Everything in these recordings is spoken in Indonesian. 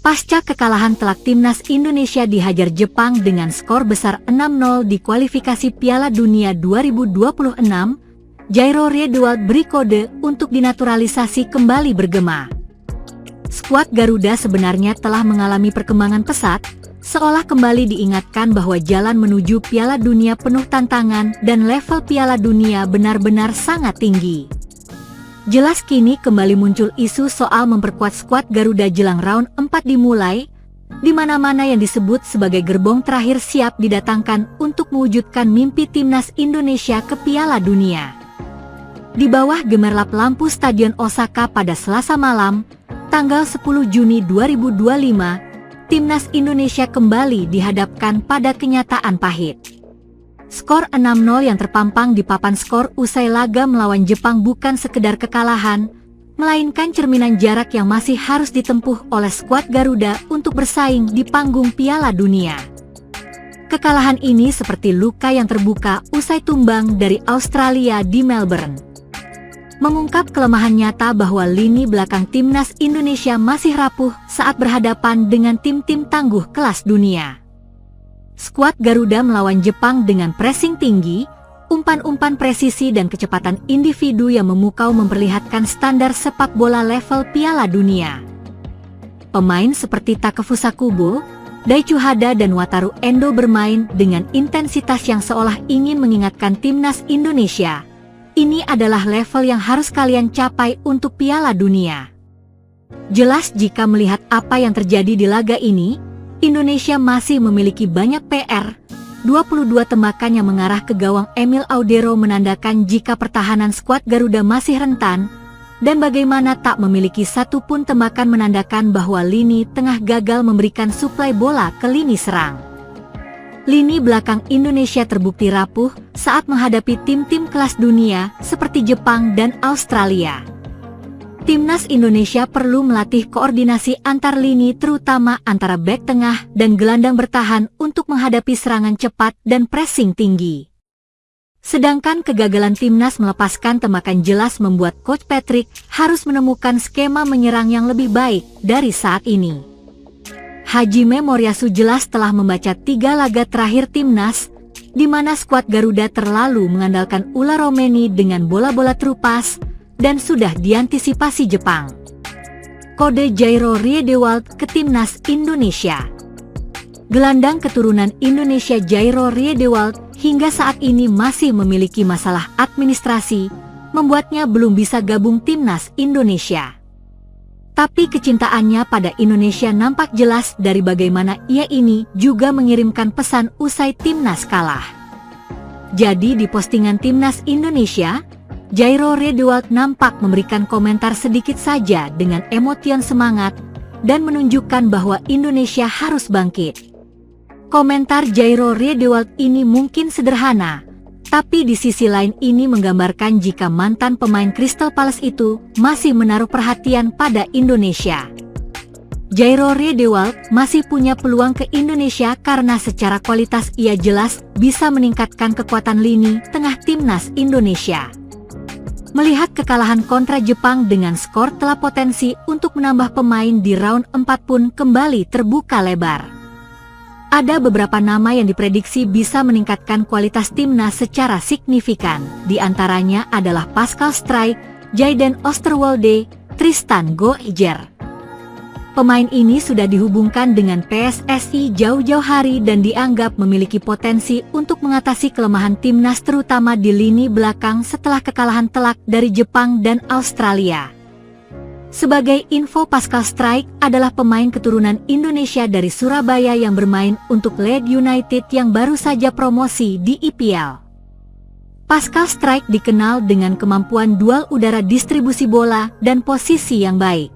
Pasca kekalahan telak timnas Indonesia dihajar Jepang dengan skor besar 6-0 di kualifikasi Piala Dunia 2026, Jairo Riedewald beri kode untuk dinaturalisasi kembali bergema. Skuad Garuda sebenarnya telah mengalami perkembangan pesat, seolah kembali diingatkan bahwa jalan menuju Piala Dunia penuh tantangan dan level Piala Dunia benar-benar sangat tinggi. Jelas kini kembali muncul isu soal memperkuat skuad Garuda jelang round 4 dimulai, di mana-mana yang disebut sebagai gerbong terakhir siap didatangkan untuk mewujudkan mimpi timnas Indonesia ke Piala Dunia. Di bawah gemerlap lampu Stadion Osaka pada Selasa malam, tanggal 10 Juni 2025, timnas Indonesia kembali dihadapkan pada kenyataan pahit. Skor 6-0 yang terpampang di papan skor usai laga melawan Jepang bukan sekedar kekalahan, melainkan cerminan jarak yang masih harus ditempuh oleh skuad Garuda untuk bersaing di panggung Piala Dunia. Kekalahan ini seperti luka yang terbuka usai tumbang dari Australia di Melbourne. Mengungkap kelemahan nyata bahwa lini belakang timnas Indonesia masih rapuh saat berhadapan dengan tim-tim tangguh kelas dunia. Skuad Garuda melawan Jepang dengan pressing tinggi, umpan-umpan presisi dan kecepatan individu yang memukau memperlihatkan standar sepak bola level Piala Dunia. Pemain seperti Takefusa Kubo, Daichi Hada dan Wataru Endo bermain dengan intensitas yang seolah ingin mengingatkan timnas Indonesia. Ini adalah level yang harus kalian capai untuk Piala Dunia. Jelas jika melihat apa yang terjadi di laga ini, Indonesia masih memiliki banyak PR. 22 tembakan yang mengarah ke gawang Emil Audero menandakan jika pertahanan skuad Garuda masih rentan, dan bagaimana tak memiliki satu pun tembakan menandakan bahwa lini tengah gagal memberikan suplai bola ke lini serang. Lini belakang Indonesia terbukti rapuh saat menghadapi tim-tim kelas dunia seperti Jepang dan Australia. Timnas Indonesia perlu melatih koordinasi antar lini terutama antara bek tengah dan gelandang bertahan untuk menghadapi serangan cepat dan pressing tinggi. Sedangkan kegagalan timnas melepaskan tembakan jelas membuat Coach Patrick harus menemukan skema menyerang yang lebih baik dari saat ini. Hajime Moriyasu jelas telah membaca 3 laga terakhir timnas, di mana skuad Garuda terlalu mengandalkan ulah Romeni dengan bola-bola terupas, dan sudah diantisipasi Jepang. Kode Jairo Riedewald ke timnas Indonesia. Gelandang keturunan Indonesia Jairo Riedewald hingga saat ini masih memiliki masalah administrasi, membuatnya belum bisa gabung timnas Indonesia. Tapi kecintaannya pada Indonesia nampak jelas dari bagaimana ia ini juga mengirimkan pesan usai timnas kalah. Jadi di postingan timnas Indonesia, Jairo Riedewald nampak memberikan komentar sedikit saja dengan emotian semangat dan menunjukkan bahwa Indonesia harus bangkit. Komentar Jairo Riedewald ini mungkin sederhana, tapi di sisi lain ini menggambarkan jika mantan pemain Crystal Palace itu masih menaruh perhatian pada Indonesia. Jairo Riedewald masih punya peluang ke Indonesia karena secara kualitas ia jelas bisa meningkatkan kekuatan lini tengah timnas Indonesia. Melihat kekalahan kontra Jepang dengan skor telah potensi untuk menambah pemain di round 4 pun kembali terbuka lebar. Ada beberapa nama yang diprediksi bisa meningkatkan kualitas timnas secara signifikan. Di antaranya adalah Pascal Struijk, Jayden Oosterwolde, Tristan Goijer. Pemain ini sudah dihubungkan dengan PSSI jauh-jauh hari dan dianggap memiliki potensi untuk mengatasi kelemahan timnas terutama di lini belakang setelah kekalahan telak dari Jepang dan Australia. Sebagai info, Pascal Struijk adalah pemain keturunan Indonesia dari Surabaya yang bermain untuk Leeds United yang baru saja promosi di IPL. Pascal Struijk dikenal dengan kemampuan dual udara distribusi bola dan posisi yang baik.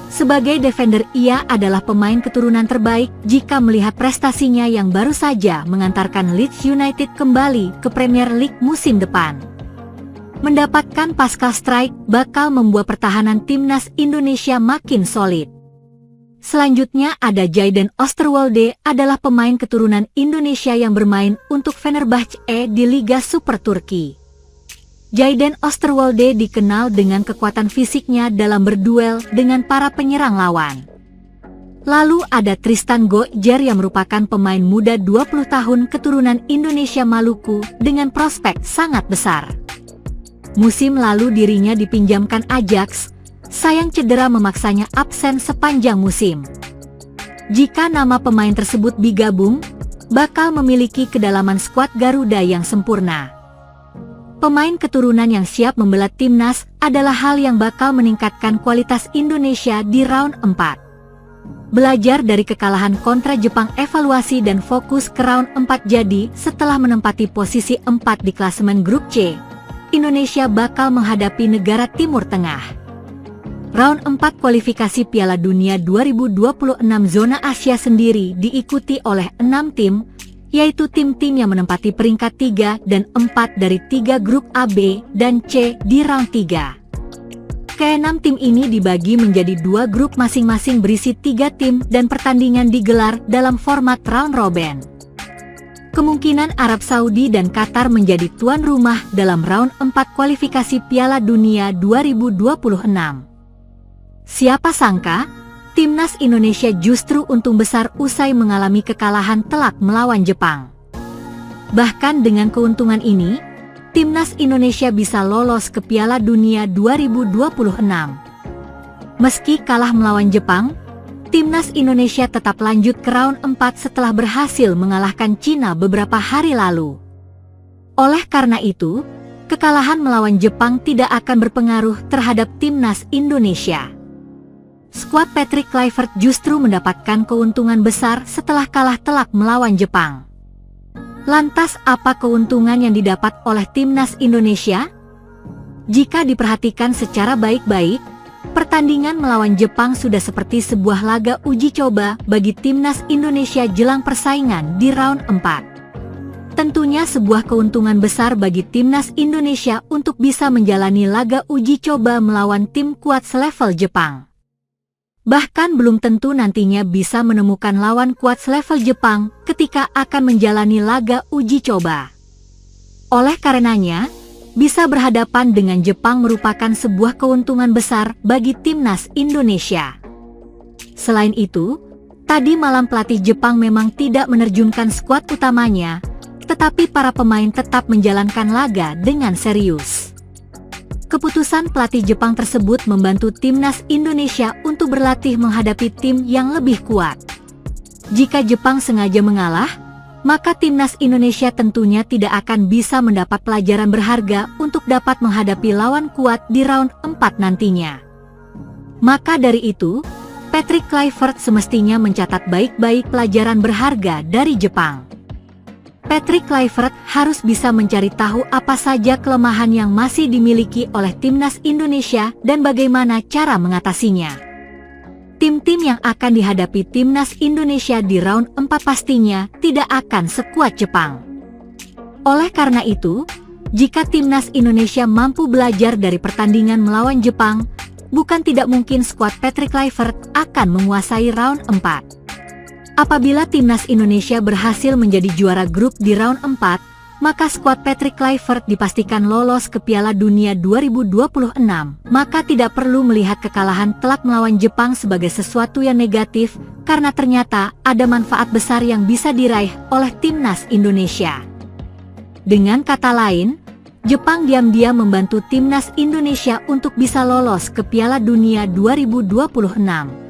Sebagai defender ia adalah pemain keturunan terbaik jika melihat prestasinya yang baru saja mengantarkan Leeds United kembali ke Premier League musim depan. Mendapatkan Pascal Struijk bakal membuat pertahanan timnas Indonesia makin solid. Selanjutnya ada Jayden Oosterwolde adalah pemain keturunan Indonesia yang bermain untuk Fenerbahce di Liga Super Turki. Jayden Oosterwolde dikenal dengan kekuatan fisiknya dalam berduel dengan para penyerang lawan. Lalu ada Tristan Gojjar yang merupakan pemain muda 20 tahun keturunan Indonesia Maluku dengan prospek sangat besar. Musim lalu dirinya dipinjamkan Ajax, sayang cedera memaksanya absen sepanjang musim. Jika nama pemain tersebut digabung, bakal memiliki kedalaman skuad Garuda yang sempurna. Pemain keturunan yang siap membela timnas adalah hal yang bakal meningkatkan kualitas Indonesia di round 4. Belajar dari kekalahan kontra Jepang, evaluasi dan fokus ke round 4. Jadi, setelah menempati posisi 4 di klasemen grup C, Indonesia bakal menghadapi negara Timur Tengah. Round 4 kualifikasi Piala Dunia 2026 zona Asia sendiri diikuti oleh 6 tim, yaitu tim-tim yang menempati peringkat 3 dan 4 dari 3 grup A, B, dan C di round 3. Ke-6 tim ini dibagi menjadi 2 grup masing-masing berisi 3 tim dan pertandingan digelar dalam format round robin. Kemungkinan Arab Saudi dan Qatar menjadi tuan rumah dalam round 4 kualifikasi Piala Dunia 2026. Siapa sangka, timnas Indonesia justru untung besar usai mengalami kekalahan telak melawan Jepang. Bahkan dengan keuntungan ini, timnas Indonesia bisa lolos ke Piala Dunia 2026. Meski kalah melawan Jepang, timnas Indonesia tetap lanjut ke round 4 setelah berhasil mengalahkan Cina beberapa hari lalu. Oleh karena itu, kekalahan melawan Jepang tidak akan berpengaruh terhadap timnas Indonesia. Skuad Patrick Kluivert justru mendapatkan keuntungan besar setelah kalah telak melawan Jepang. Lantas apa keuntungan yang didapat oleh timnas Indonesia? Jika diperhatikan secara baik-baik, pertandingan melawan Jepang sudah seperti sebuah laga uji coba bagi timnas Indonesia jelang persaingan di round 4. Tentunya sebuah keuntungan besar bagi timnas Indonesia untuk bisa menjalani laga uji coba melawan tim kuat selevel Jepang. Bahkan belum tentu nantinya bisa menemukan lawan kuat selevel Jepang ketika akan menjalani laga uji coba. Oleh karenanya, bisa berhadapan dengan Jepang merupakan sebuah keuntungan besar bagi timnas Indonesia. Selain itu, tadi malam pelatih Jepang memang tidak menerjunkan skuad utamanya, tetapi para pemain tetap menjalankan laga dengan serius. Keputusan pelatih Jepang tersebut membantu timnas Indonesia untuk berlatih menghadapi tim yang lebih kuat. Jika Jepang sengaja mengalah, maka timnas Indonesia tentunya tidak akan bisa mendapat pelajaran berharga untuk dapat menghadapi lawan kuat di round 4 nantinya. Maka dari itu, Patrick Kluivert semestinya mencatat baik-baik pelajaran berharga dari Jepang. Patrick Kluivert harus bisa mencari tahu apa saja kelemahan yang masih dimiliki oleh timnas Indonesia dan bagaimana cara mengatasinya. Tim-tim yang akan dihadapi timnas Indonesia di round 4 pastinya tidak akan sekuat Jepang. Oleh karena itu, jika timnas Indonesia mampu belajar dari pertandingan melawan Jepang, bukan tidak mungkin skuad Patrick Kluivert akan menguasai round 4. Apabila timnas Indonesia berhasil menjadi juara grup di round 4, maka skuad Patrick Kluivert dipastikan lolos ke Piala Dunia 2026. Maka tidak perlu melihat kekalahan telak melawan Jepang sebagai sesuatu yang negatif, karena ternyata ada manfaat besar yang bisa diraih oleh timnas Indonesia. Dengan kata lain, Jepang diam-diam membantu timnas Indonesia untuk bisa lolos ke Piala Dunia 2026.